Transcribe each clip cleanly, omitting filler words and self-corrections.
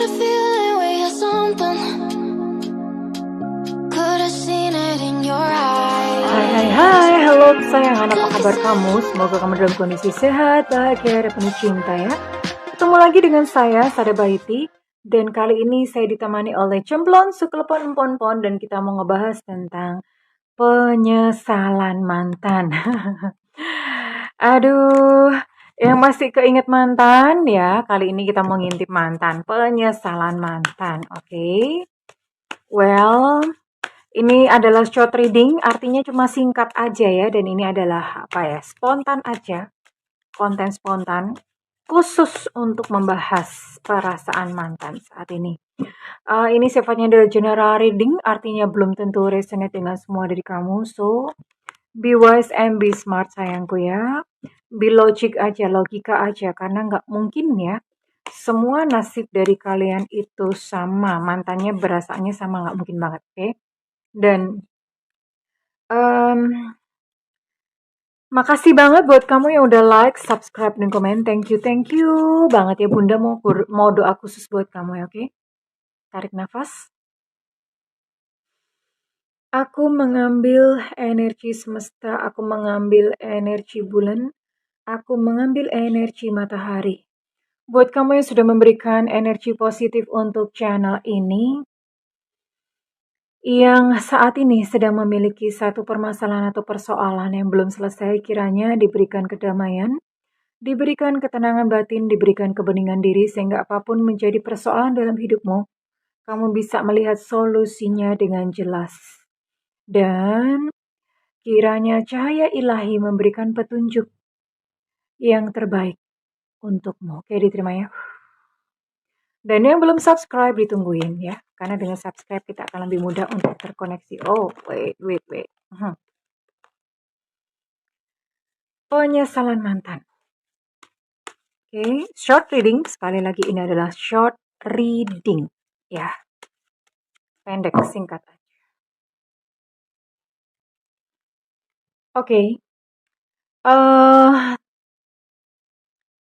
a feeling we had something. Could have seen it in your eyes. Hai, halo kesayangan, apa kabar kamu? Semoga kamu dalam kondisi sehat, bahagia, dan penuh cinta ya. Ketemu lagi dengan saya, Sada Baiti. Dan kali ini saya ditemani oleh Cemplon, Suklepon, Empon-pon. Dan kita mau ngebahas tentang penyesalan mantan. Aduh, yang masih keinget mantan ya. Kali ini kita mau ngintip mantan, penyesalan mantan, oke? Well, ini adalah short reading, artinya cuma singkat aja ya. Dan ini adalah spontan aja, konten spontan, khusus untuk membahas perasaan mantan saat ini. Ini sifatnya adalah general reading, artinya belum tentu resonate dengan semua dari kamu. So, be wise and be smart sayangku ya. Be logic aja, logika aja, karena nggak mungkin ya semua nasib dari kalian itu sama, mantannya berasanya sama, nggak mungkin banget, oke? Dan makasih banget buat kamu yang udah like, subscribe, dan komen. Thank you banget ya Bunda. Mau doa khusus buat kamu ya, oke? Tarik nafas. Aku mengambil energi semesta, aku mengambil energi bulan, aku mengambil energi matahari. Buat kamu yang sudah memberikan energi positif untuk channel ini, yang saat ini sedang memiliki satu permasalahan atau persoalan yang belum selesai, kiranya diberikan kedamaian, diberikan ketenangan batin, diberikan kebeningan diri, sehingga apapun menjadi persoalan dalam hidupmu, kamu bisa melihat solusinya dengan jelas. Dan kiranya cahaya ilahi memberikan petunjuk yang terbaik untukmu. Oke, diterima ya. Dan yang belum subscribe ditungguin ya, karena dengan subscribe kita akan lebih mudah untuk terkoneksi. Oh, wait. Penyesalan mantan. Oke, short reading. Sekali lagi ini adalah short reading ya. Pendek, singkat aja. Oke.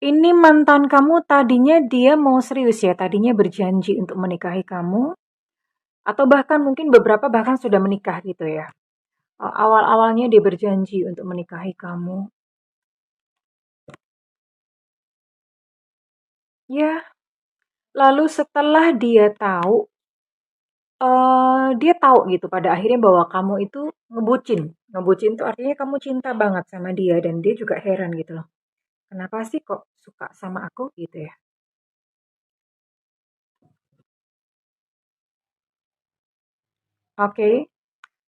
Ini mantan kamu tadinya dia mau serius ya, tadinya berjanji untuk menikahi kamu, atau bahkan mungkin beberapa bahkan sudah menikah gitu ya. Awal-awalnya dia berjanji untuk menikahi kamu. Ya, lalu setelah dia tahu gitu pada akhirnya bahwa kamu itu ngebucin. Ngebucin itu artinya kamu cinta banget sama dia dan dia juga heran gitu loh. Kenapa sih kok suka sama aku gitu ya? Oke.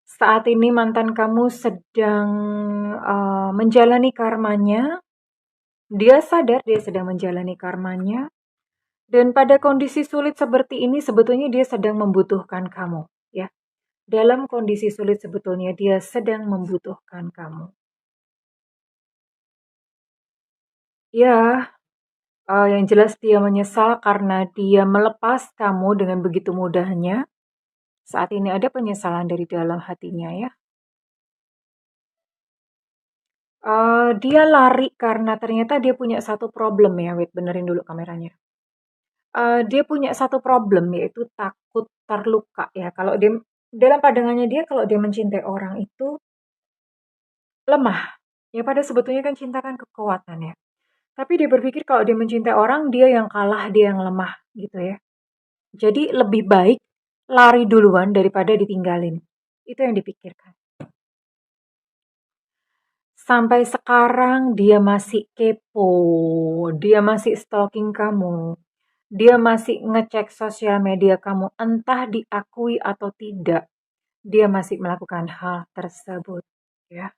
Saat ini mantan kamu sedang menjalani karmanya. Dia sadar dia sedang menjalani karmanya. Dan pada kondisi sulit seperti ini sebetulnya dia sedang membutuhkan kamu ya. Dalam kondisi sulit sebetulnya dia sedang membutuhkan kamu. Ya, yang jelas dia menyesal karena dia melepas kamu dengan begitu mudahnya. Saat ini ada penyesalan dari dalam hatinya ya. Dia lari karena ternyata dia punya satu problem ya. Wait, benerin dulu kameranya. Dia punya satu problem yaitu takut terluka ya. Kalau dia dalam pandangannya dia kalau dia mencintai orang itu lemah. Ya pada sebetulnya kan cinta kan kekuatan ya. Tapi dia berpikir kalau dia mencintai orang dia yang kalah, dia yang lemah gitu ya. Jadi lebih baik lari duluan daripada ditinggalin. Itu yang dipikirkan. Sampai sekarang dia masih kepo, dia masih stalking kamu, dia masih ngecek sosial media kamu, entah diakui atau tidak, dia masih melakukan hal tersebut, ya.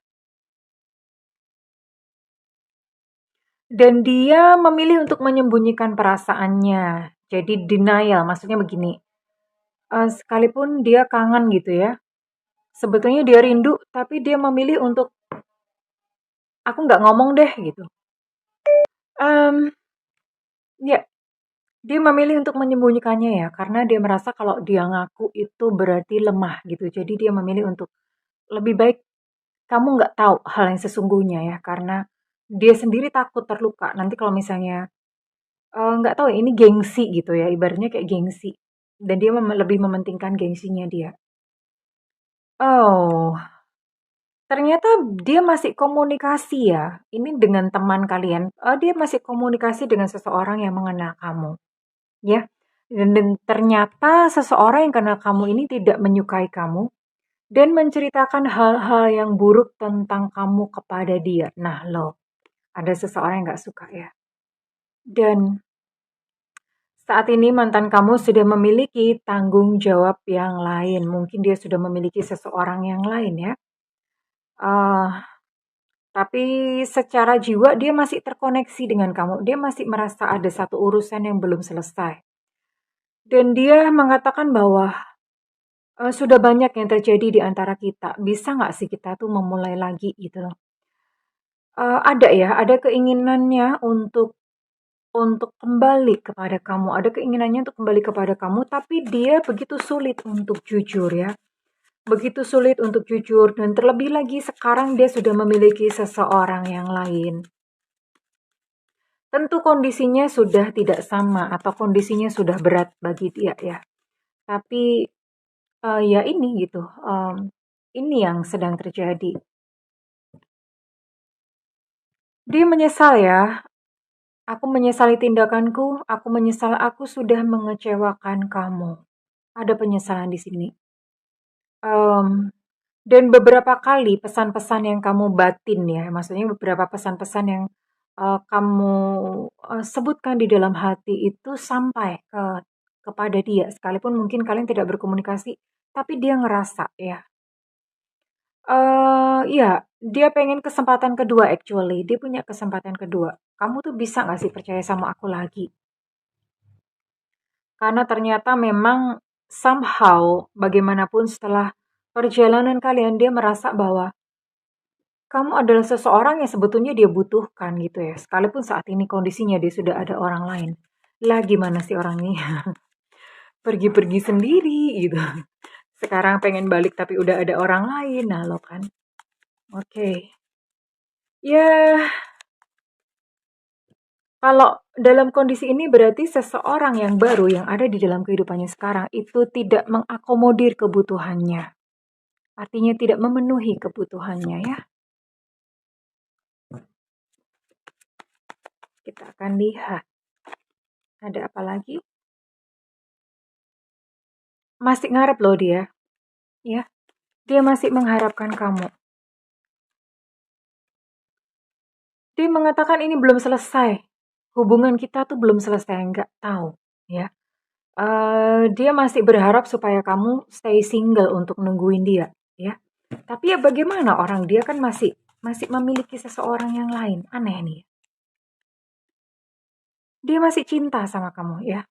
Dan dia memilih untuk menyembunyikan perasaannya, jadi denial, maksudnya begini, sekalipun dia kangen gitu ya, sebetulnya dia rindu, tapi dia memilih untuk, aku nggak ngomong deh gitu. Ya, dia memilih untuk menyembunyikannya ya, karena dia merasa kalau dia ngaku itu berarti lemah gitu. Jadi dia memilih untuk lebih baik kamu nggak tahu hal yang sesungguhnya ya, karena dia sendiri takut terluka. Nanti kalau misalnya Nggak tahu ya, ini gengsi gitu ya, ibaratnya kayak gengsi. Dan dia lebih mementingkan gengsinya dia. Oh, ternyata dia masih komunikasi ya. Ini dengan teman kalian. Dia masih komunikasi dengan seseorang yang mengenal kamu, ya. Dan ternyata seseorang yang kenal kamu ini tidak menyukai kamu dan menceritakan hal-hal yang buruk tentang kamu kepada dia. Nah, loh, ada seseorang yang nggak suka ya. Dan saat ini mantan kamu sudah memiliki tanggung jawab yang lain. Mungkin dia sudah memiliki seseorang yang lain ya. Eh, tapi secara jiwa dia masih terkoneksi dengan kamu. Dia masih merasa ada satu urusan yang belum selesai. Dan dia mengatakan bahwa sudah banyak yang terjadi di antara kita. Bisa nggak sih kita tuh memulai lagi gitu loh. Ada ya, ada keinginannya untuk kembali kepada kamu. Ada keinginannya untuk kembali kepada kamu, tapi dia begitu sulit untuk jujur ya. Begitu sulit untuk jujur dan terlebih lagi sekarang dia sudah memiliki seseorang yang lain. Tentu kondisinya sudah tidak sama atau kondisinya sudah berat bagi dia ya. Tapi ya ini gitu, ini yang sedang terjadi. Dia menyesal ya. Aku menyesali tindakanku, aku menyesal aku sudah mengecewakan kamu. Ada penyesalan di sini. Mmm, dan beberapa kali pesan-pesan yang kamu batin ya, maksudnya beberapa pesan-pesan yang, kamu, sebutkan di dalam hati itu sampai kepada dia, sekalipun mungkin kalian tidak berkomunikasi, tapi dia ngerasa ya. Iya, dia pengen kesempatan kedua actually, dia punya kesempatan kedua. Kamu tuh bisa nggak sih percaya sama aku lagi? Karena ternyata memang somehow bagaimanapun setelah perjalanan kalian dia merasa bahwa kamu adalah seseorang yang sebetulnya dia butuhkan gitu ya. Sekalipun saat ini kondisinya dia sudah ada orang lain. Lah gimana sih orang ini? Pergi-pergi sendiri gitu. Sekarang pengen balik tapi udah ada orang lain. Nah lo kan. Oke. Ya, kalau dalam kondisi ini berarti seseorang yang baru yang ada di dalam kehidupannya sekarang itu tidak mengakomodir kebutuhannya. Artinya tidak memenuhi kebutuhannya ya. Kita akan lihat. Ada apa lagi? Masih ngarep loh dia. Ya, dia masih mengharapkan kamu. Dia mengatakan ini belum selesai. Hubungan kita tuh belum selesai, nggak tahu. Ya, dia masih berharap supaya kamu stay single untuk nungguin dia. Ya, tapi ya bagaimana orang dia kan masih masih memiliki seseorang yang lain. Aneh nih. Dia masih cinta sama kamu ya.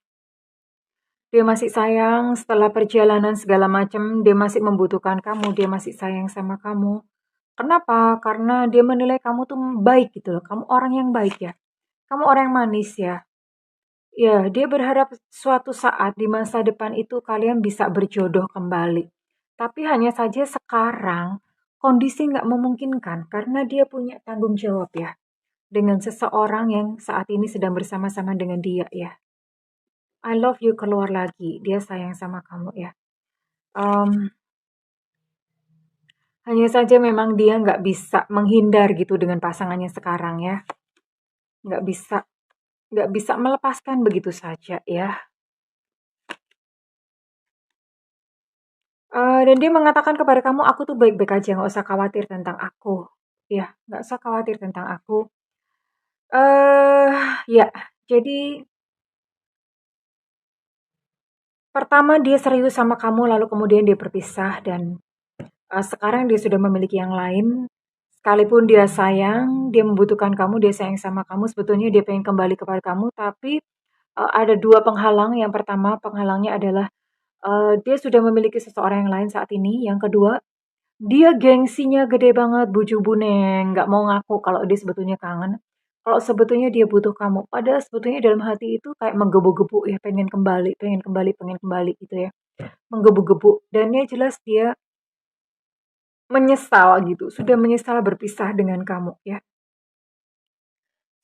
Dia masih sayang setelah perjalanan segala macam, dia masih membutuhkan kamu, dia masih sayang sama kamu. Kenapa? Karena dia menilai kamu tuh baik gitu loh. Kamu orang yang baik ya. Kamu orang yang manis ya. Ya, dia berharap suatu saat di masa depan itu kalian bisa berjodoh kembali. Tapi hanya saja sekarang kondisi nggak memungkinkan karena dia punya tanggung jawab ya. Dengan seseorang yang saat ini sedang bersama-sama dengan dia ya. I love you keluar lagi. Dia sayang sama kamu ya. Em, hanya saja memang dia nggak bisa menghindar gitu dengan pasangannya sekarang ya. Nggak bisa, nggak bisa melepaskan begitu saja ya. Dan dia mengatakan kepada kamu, "Aku tuh baik-baik aja, nggak usah khawatir tentang aku." Ya, nggak usah khawatir tentang aku. Ya, jadi pertama dia serius sama kamu, lalu kemudian dia berpisah dan, sekarang dia sudah memiliki yang lain. Sekalipun dia sayang, dia membutuhkan kamu, dia sayang sama kamu, sebetulnya dia pengen kembali kepada kamu, tapi, ada 2 penghalang. Yang pertama, penghalangnya adalah, dia sudah memiliki seseorang yang lain saat ini. Yang kedua, dia gengsinya gede banget, bujung-buneng, nggak mau ngaku kalau dia sebetulnya kangen, kalau sebetulnya dia butuh kamu. Padahal sebetulnya dalam hati itu kayak menggebu-gebu ya, pengen kembali pengen kembali gitu ya, menggebu-gebu. Dan yang jelas dia menyesal gitu, sudah menyesal berpisah dengan kamu ya.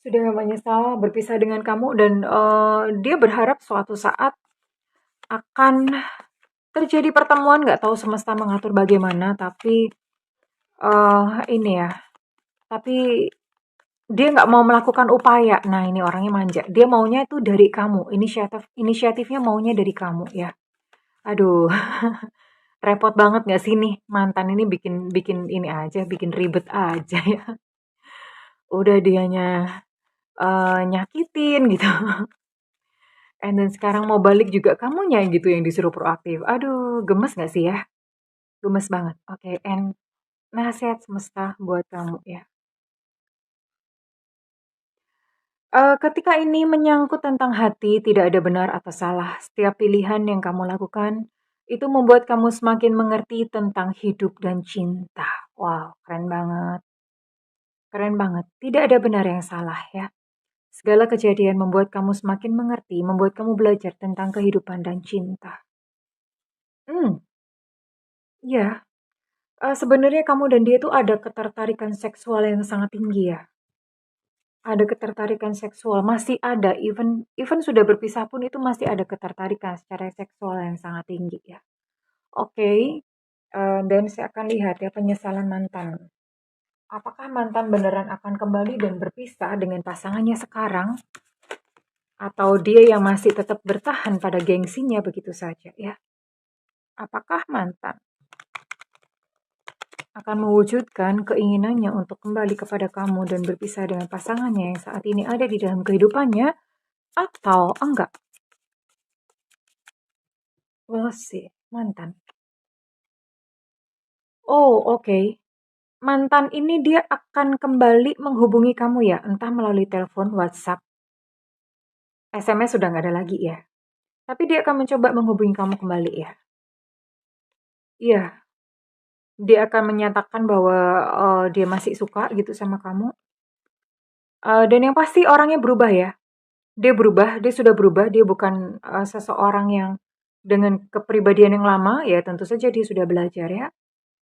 sudah menyesal berpisah dengan kamu dan dia berharap suatu saat akan terjadi pertemuan, nggak tahu semesta mengatur bagaimana, tapi ini ya, tapi dia nggak mau melakukan upaya. Nah, ini orangnya manja. Dia maunya itu dari kamu. Inisiatifnya maunya dari kamu ya. Aduh, repot banget nggak sih nih mantan ini bikin bikin ini aja, bikin ribet aja ya. Udah dianya nyakitin gitu. And then sekarang mau balik juga kamunya gitu yang disuruh proaktif. Aduh, gemes nggak sih ya? Gemes banget. Oke, and nasihat semesta buat kamu ya. Ketika ini menyangkut tentang hati, tidak ada benar atau salah. Setiap pilihan yang kamu lakukan, itu membuat kamu semakin mengerti tentang hidup dan cinta. Wow, keren banget. Keren banget. Tidak ada benar yang salah ya. Segala kejadian membuat kamu semakin mengerti, membuat kamu belajar tentang kehidupan dan cinta. Hmm, ya. Sebenarnya kamu dan dia tuh ada ketertarikan seksual yang sangat tinggi ya. Ada ketertarikan seksual, masih ada, even even sudah berpisah pun itu masih ada ketertarikan secara seksual yang sangat tinggi ya. Oke, dan saya akan lihat ya penyesalan mantan. Apakah mantan beneran akan kembali dan berpisah dengan pasangannya sekarang? Atau dia yang masih tetap bertahan pada gengsinya begitu saja ya? Apakah mantan akan mewujudkan keinginannya untuk kembali kepada kamu dan berpisah dengan pasangannya yang saat ini ada di dalam kehidupannya, atau enggak? We'll see. Mantan. Oh, oke. Mantan ini dia akan kembali menghubungi kamu ya, entah melalui telepon, WhatsApp, SMS sudah nggak ada lagi ya. Tapi dia akan mencoba menghubungi kamu kembali ya. Iya, dia akan menyatakan bahwa dia masih suka gitu sama kamu. Dan yang pasti orangnya berubah ya. Dia berubah, dia sudah berubah, dia bukan seseorang yang dengan kepribadian yang lama, ya tentu saja dia sudah belajar ya.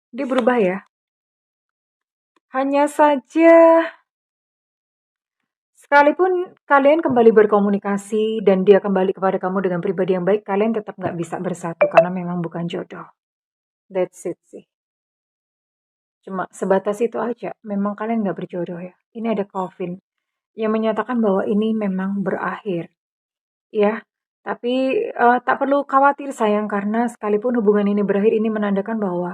Dia berubah ya. Hanya saja, sekalipun kalian kembali berkomunikasi dan dia kembali kepada kamu dengan pribadi yang baik, kalian tetap nggak bisa bersatu karena memang bukan jodoh. That's it sih. Cuma sebatas itu aja. Memang kalian nggak berjodoh ya. Ini ada Calvin yang menyatakan bahwa ini memang berakhir. Ya, tapi tak perlu khawatir sayang karena sekalipun hubungan ini berakhir, ini menandakan bahwa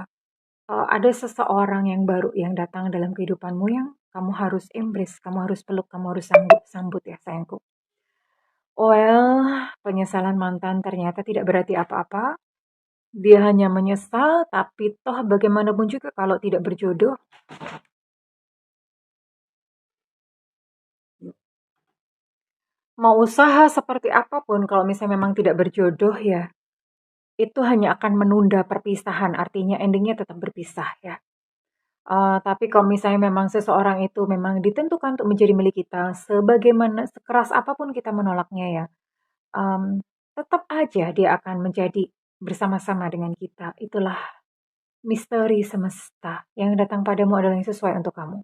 ada seseorang yang baru yang datang dalam kehidupanmu yang kamu harus embrace, kamu harus peluk, kamu harus sambut ya sayangku. Well, penyesalan mantan ternyata tidak berarti apa-apa. Dia hanya menyesal, tapi toh bagaimanapun juga kalau tidak berjodoh, mau usaha seperti apapun kalau misalnya memang tidak berjodoh ya, itu hanya akan menunda perpisahan, artinya endingnya tetap berpisah ya. Tapi kalau misalnya memang seseorang itu memang ditentukan untuk menjadi milik kita, sebagaimana sekeras apapun kita menolaknya ya, tetap aja dia akan menjadi bersama-sama dengan kita. Itulah misteri semesta, yang datang padamu adalah yang sesuai untuk kamu.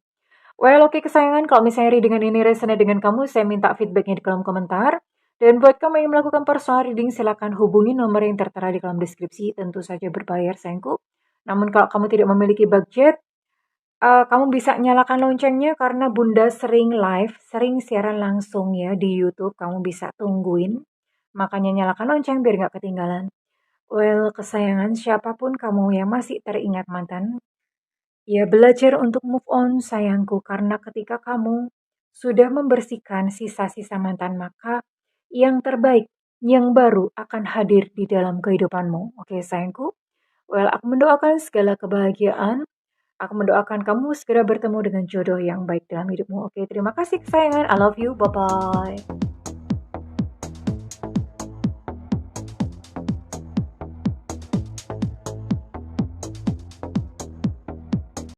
Well, oke kesayangan, kalau misalnya readingan ini resonate dengan kamu, saya minta feedbacknya di kolom komentar. Dan buat kamu yang melakukan personal reading, silakan hubungi nomor yang tertera di kolom deskripsi. Tentu saja berbayar, sayangku. Namun kalau kamu tidak memiliki budget, kamu bisa nyalakan loncengnya karena Bunda sering live, sering siaran langsung ya di YouTube. Kamu bisa tungguin. Makanya nyalakan lonceng biar nggak ketinggalan. Well, kesayangan, siapapun kamu yang masih teringat mantan, ya belajar untuk move on sayangku, karena ketika kamu sudah membersihkan sisa-sisa mantan, maka yang terbaik, yang baru akan hadir di dalam kehidupanmu. Oke sayangku, well aku mendoakan segala kebahagiaan, aku mendoakan kamu segera bertemu dengan jodoh yang baik dalam hidupmu. Oke, terima kasih kesayangan, I love you, bye-bye.